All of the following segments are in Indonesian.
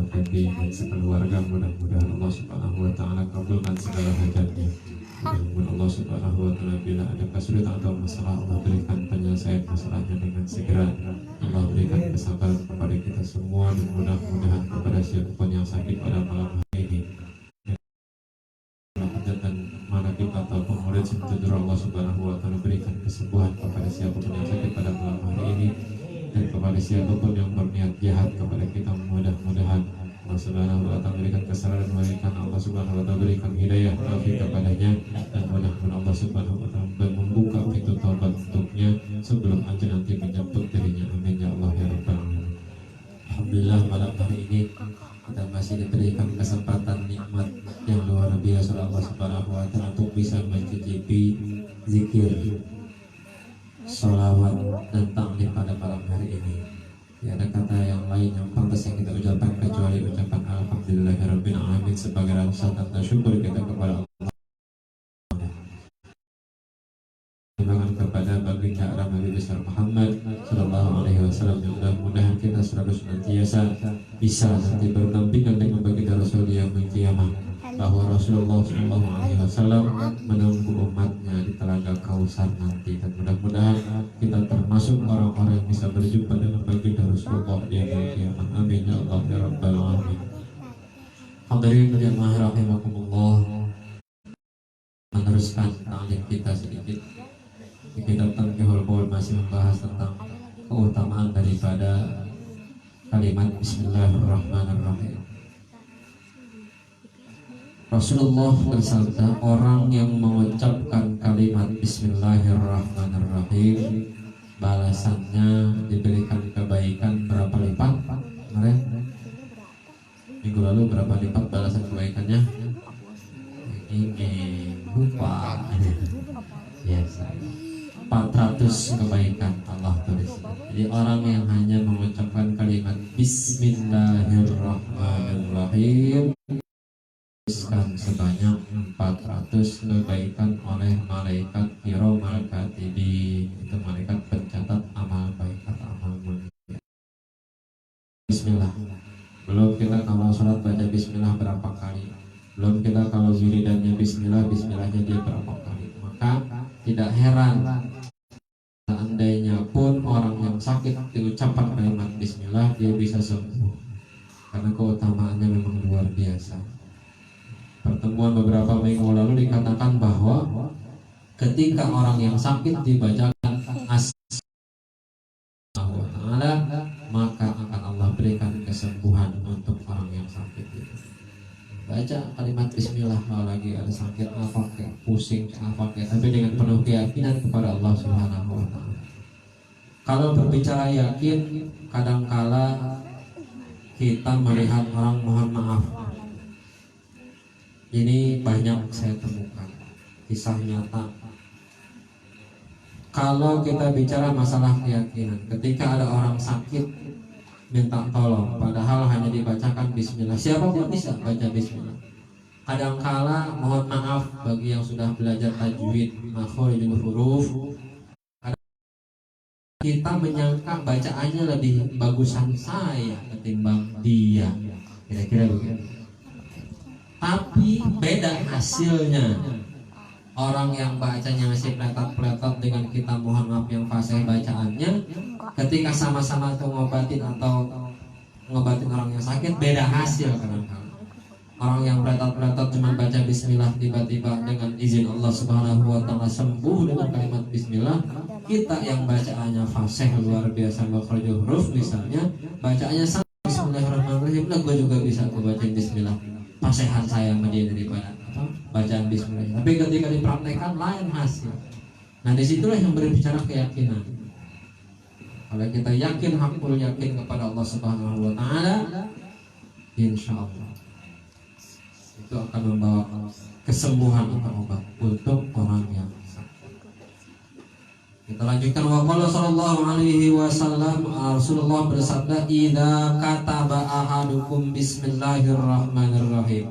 Febi dan sekeluarga, mudah-mudahan Allah Subhanahu wa taala kabulkan segala hajatnya. Mudah-mudahan Allah Subhanahu wa taala bila ada kesulitan atau masalah, Allah berikan penyelesaian masalahnya dengan segera. Allah berikan kesabaran kepada kita semua, dan mudah-mudahan kepada siapapun yang sakit pada malam hari ini, dan mana kita ataupun murid simtudur, Allah Subhanahu wa taala berikan kesembuhan kepada siapapun yang sakit pada malam hari ini, dan kepada siapapun yang berniat jahat kepada kita, mudah-mudahan Allah Subhanahu wa taala berikan kesalahan, berikan Allah Subhanahu wa taala berikan hidayah taufik kepadanya, dan mudah-mudahan Allah Subhanahu wa taala membuka pintu taubat untuknya sebelum ajal nanti menjemput dirinya. Amin ya Allah ya rabbal alamin. Alhamdulillah, malam hari ini kita masih diberikan kesempatan nikmat yang luar biasa Allah Subhanahu wa taala untuk bisa mencicipi zikir, sholawat dan taklim pada malam hari ini. Tiada kata yang lain yang pantas yang kita ucapkan kecuali ucapan alhamdulillahirabbil alamin sebagai rasa tanda syukur kita kepada Allah. Terima kepada baginda Nabi besar Muhammad sallallahu alaihi wasallam. Mudah-mudahan kita selalu senantiasa bisa nanti berdampingan dengan baginda Rasul yang kiamah, bahwa Rasulullah sallallahu alaihi wasallam menunggu umatnya di telaga Kausar nanti, dan mudah-mudahan kita termasuk orang-orang yang bisa berjumpa dengan baginda Rasulullah di yaumil qiyamah. Amin ya Allah ya rabbal alamin. Hadirin jamaah rahimakumullah, meneruskan ta'lim kita sedikit. Kita tentang Qaul masih membahas tentang keutamaan daripada kalimat Bismillahirrahmanirrahim. Rasulullah bersabda, orang yang mengucapkan kalimat Bismillahirrahmanirrahim, balasannya diberikan kebaikan berapa lipat? Kemarin minggu lalu berapa lipat balasan kebaikannya? Ini lupa. Yes, 400 kebaikan Allah tulis. Jadi orang yang hanya mengucapkan kalimat Bismillahirrahmanirrahim sebanyak 400 kebaikan oleh malaikat kiramal katibin, itu malaikat pencatat amal baik atau amal mulia. Bismillah. Belum kita kalau sholat baca Bismillah berapa kali, belum kita kalau wiridannya Bismillah, Bismillahnya dia berapa kali. Maka tidak heran seandainya pun orang yang sakit diucapkan kalimat Bismillah, dia bisa sembuh, karena keutamaannya memang luar biasa. Pertemuan beberapa minggu lalu dikatakan bahwa ketika orang yang sakit dibacakan As-Subhanahu wa ta'ala, maka akan Allah berikan kesembuhan untuk orang yang sakit itu. Baca kalimat Bismillah, kalau lagi ada sakit apa kayak pusing apa kayak, tapi dengan penuh keyakinan kepada Allah Subhanahu wa ta'ala. Kalau berbicara yakin, kadangkala kita melihat orang mohon maaf. Ini banyak saya temukan kisah nyata. Kalau kita bicara masalah keyakinan, ketika ada orang sakit minta tolong, padahal hanya dibacakan Bismillah, siapapun bisa baca Bismillah. Kadangkala mohon maaf bagi yang sudah belajar tajwid, makhorijul huruf, kita menyangka bacaannya lebih bagusan saya ketimbang dia, kira-kira begitu. Tapi beda hasilnya. Orang yang bacanya masih pletot-pletot dengan kita mohon maaf yang fasih bacaannya, ketika sama-sama ngobatin atau ngobatin orang yang sakit, beda hasil kadang-kadang. Orang yang pletot-pletot cuma baca Bismillah, tiba-tiba dengan izin Allah Subhanahu wa ta'ala sembuh dengan kalimat Bismillah. Kita yang bacaannya fasih luar biasa, makhrajul huruf misalnya, bacaannya sama Bismillahirrahmanirrahim, nah gue juga bisa baca Bismillah, fasihan saya menjadi daripada bacaan Bismillah. Tapi ketika dipraktekkan lain hasil. Nah disitulah yang berbicara keyakinan. Kalau kita yakin, hakul yakin kepada Allah Subhanahu wa ta'ala, insya Allah itu akan membawa kesembuhan atau obat untuk orang yang sakit. Kita lanjutkan. Wa qala sallallahu alaihi wasallam, Rasulullah bersabda, idza kataba ahadukum bismillahirrahmanirrahim,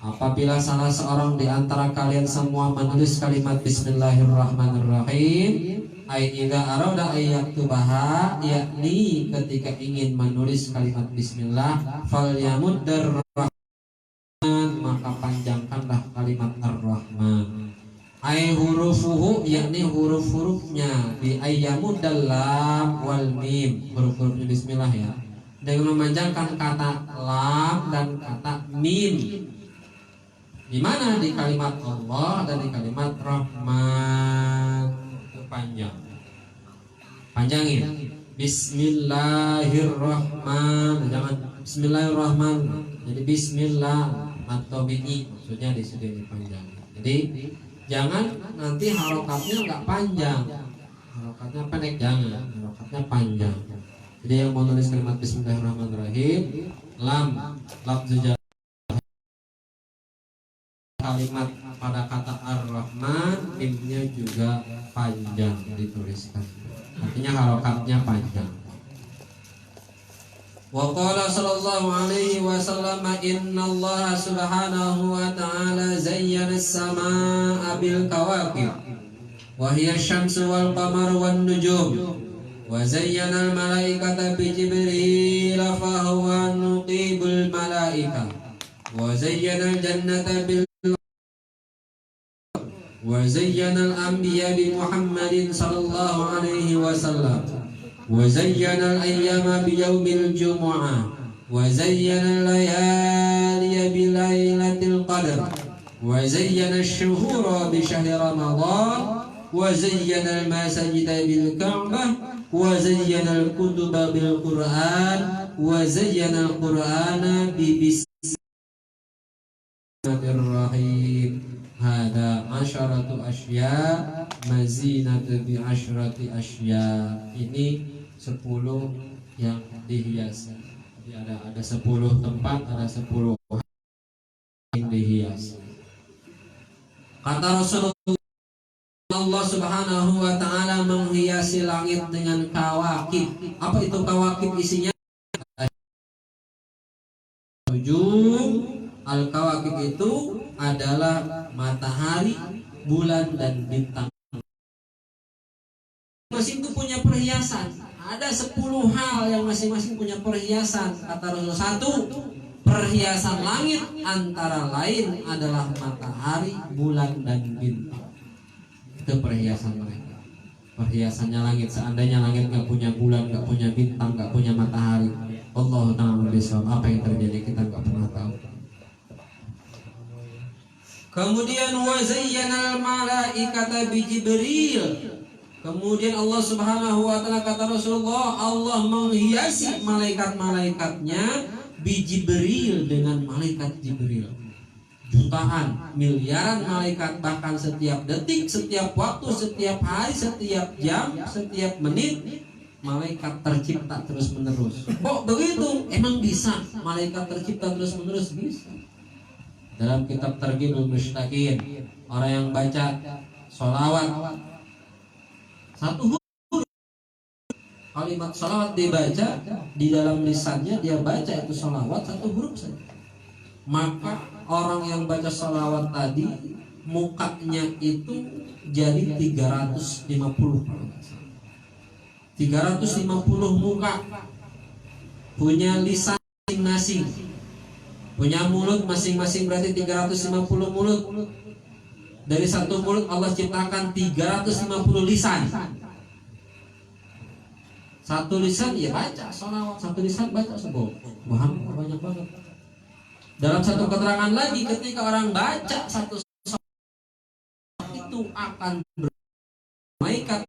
apabila salah seorang di antara kalian semua menulis kalimat Bismillahirrahmanirrahim, ai idza arada ayyaktubaha, yakni ketika ingin menulis kalimat bismillah, falyamuddar rahman, maka panjangkanlah kalimat ar-rahman. Ai hurufuhu, yakni huruf-hurufnya, bi ayyamuddal lam wal mim, huruf-hurufnya bismillah ya, dengan memanjangkan kata lam dan kata mim. Di mana? Di kalimat Allah dan di kalimat Rahman. Itu panjang. Panjangin. Bismillahirrahmanirrahim. Jangan Bismillahirrahmanirrahim. Jadi Bismillah atau bini, maksudnya di situ dipanjang. Jadi jangan nanti harokatnya nggak panjang. Harokatnya pendek, jangan. Harokatnya panjang. Jadi yang mau nulis kalimat Bismillahirrahmanirrahim, lam lafzul kalimat pada kata ar-Rahman, mimnya juga panjang dituliskan. Artinya harokatnya panjang. Wa qala sallallahu alaihi wasallam, innallaha subhanahu wa ta'ala zayyana as-samaa'a bil kawakib wa hiya asy-syamsu wal qamaru wan nujum wa zayyana al-malaikata bi Jibril fa huwa nuqibul malaika wa zayyana al-jannata bil wa zayyana al-anbiya bi Muhammadin sallallahu alaihi wasallam wa zayyana al-ayyama bi yaumil jumu'ah wa zayyana al-layaliya bi lailatul qadr wa zayyana asy-syuhura bi syahri ramadhan wa zayyana al-masajida bil ka'bah wa zayyana al-kutuba bil qur'an wa zayyana al-qur'ana bi bismillahirrahmanirrahim. Hada asyaratu asya mazinatu bi asyrati asya. Ini 10 yang dihiasi. Jadi ada 10 tempat, ada 10 yang dihiasi. Kata Rasulullah, Allah Subhanahu wa ta'ala menghiasi langit dengan kawakib. Apa itu kawakib? Isinya 7. Al-kawakib itu adalah matahari, bulan, dan bintang. Masing-masing itu punya perhiasan. Ada 10 hal yang masing-masing punya perhiasan. Kata Rasul, 1, perhiasan langit antara lain adalah matahari, bulan, dan bintang. Itu perhiasan mereka. Perhiasannya langit. Seandainya langit gak punya bulan, gak punya bintang, gak punya matahari, Allah ta'ala bisawab, apa yang terjadi kita gak pernah tahu. Kemudian wa zayyanal malaikata bi Jibril. Kemudian Allah Subhanahu wa ta'ala, kata Rasulullah, Allah menghiasi malaikat-malaikatnya bi Jibril, dengan malaikat Jibril. Jutaan, miliaran malaikat, bahkan setiap detik, setiap waktu, setiap hari, setiap jam, setiap menit malaikat tercipta terus-menerus. Kok begitu? Emang bisa malaikat tercipta terus-menerus? Bisa. Dalam kitab Targhibul Mushtaqin, orang yang baca sholawat, 1 huruf kalimat sholawat dibaca, di dalam lisannya dia baca itu sholawat 1 huruf saja, maka orang yang baca sholawat tadi mukanya itu jadi 350 muka, punya lisan masing-masing, punya mulut masing-masing, berarti 350 mulut. Dari 1 mulut Allah ciptakan 350 lisan. 1 lisan ya baca sholawat, 1 lisan baca sebut. Banyak banget. Dalam satu keterangan lagi, ketika orang baca 1 sholawat itu akan malaikat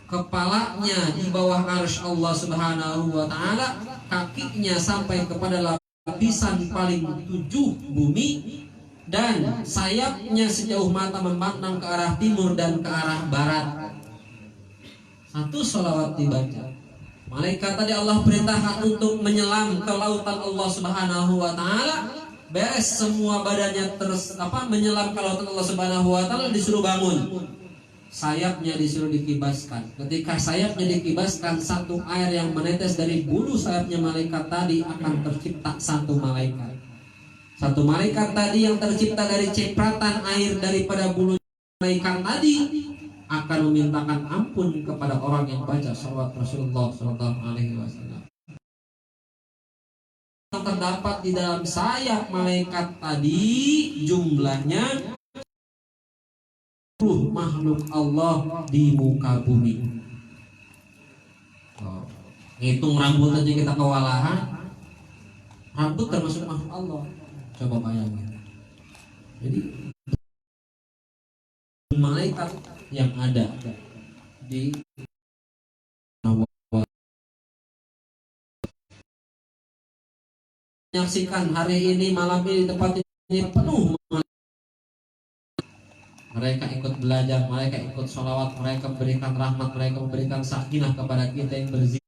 kepalanya di bawah arsy Allah Subhanahu wa ta'ala, kakinya sampai kepada lapisan paling 7 bumi, dan sayapnya sejauh mata memandang ke arah timur dan ke arah barat. 1 sholawat dibaca, malaikat tadi Allah perintahkan untuk menyelam ke lautan Allah Subhanahu wa ta'ala. Beres semua badannya menyelam ke lautan Allah Subhanahu wa ta'ala, disuruh bangun. Sayapnya disuruh dikibaskan. Ketika sayapnya dikibaskan, 1 air yang menetes dari bulu sayapnya malaikat tadi akan tercipta 1 malaikat. 1 malaikat tadi yang tercipta dari cipratan air daripada bulu malaikat tadi akan memintakan ampun kepada orang yang baca salawat Rasulullah Sallallahu Alaihi Wasallam. Yang terdapat di dalam sayap malaikat tadi jumlahnya makhluk Allah di muka bumi. Ngitung rambut aja kita kewalahan. Rambut termasuk makhluk Allah. Coba bayangin. Jadi malaikat yang ada di menyaksikan hari ini, malam ini, tempat ini penuh. Mereka ikut belajar, mereka ikut sholawat, mereka memberikan rahmat, mereka memberikan sakinah kepada kita yang berzikir.